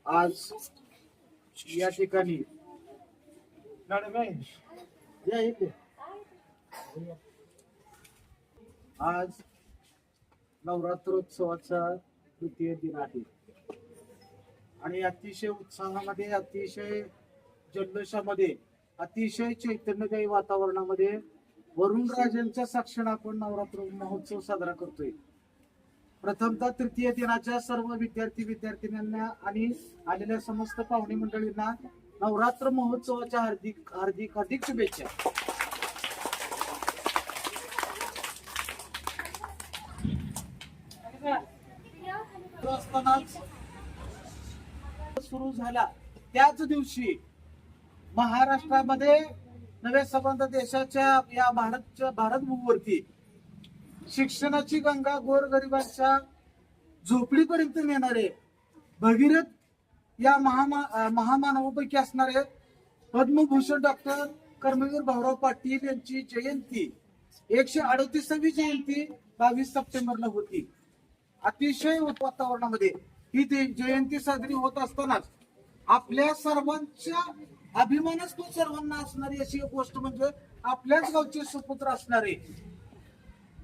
आज या ठिकाणी आज नवरात्रोत्सवाचा तृतीय दिन आहे आणि अतिशय उत्साहामध्ये, अतिशय जल्लोषामध्ये, अतिशय चैतन्यदायी वातावरणामध्ये वरुणराजांच्या साक्षीने आपण नवरात्र महोत्सव साजरा करतोय. प्रथमतः तृतीय दिनाच्या सर्व विद्यार्थ्यांना आणि आलेल्या समस्त पाहुणे मंडळींना नवरात्र महोत्सवाच्या हार्दिक हार्दिक हार्दिक शुभेच्छा. सुरू झाला त्याच दिवशी महाराष्ट्रामध्ये नव्या संबंध देशाच्या या भारतभूमीवरती शिक्षणाची गंगा गोरगरिबांच्या झोपडीपर्यंत नेणारे भगीरथ या महामानवापैकी असणारे पद्मभूषण डॉक्टर कर्मवीर भाऊराव पाटील यांची जयंती 138वी जयंती 22 सप्टेंबरला होती. अतिशय वातावरणामध्ये ही जयंती साजरी होत असतानाच आपल्या सर्वांच्या अभिमानास्पद सर्वांना असणारी अशी एक गोष्ट म्हणजे आपल्याच गावचे सुपुत्र असणारे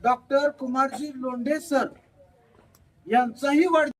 डॉक्टर कुमारजी लोंढे सर यांचाही वाढ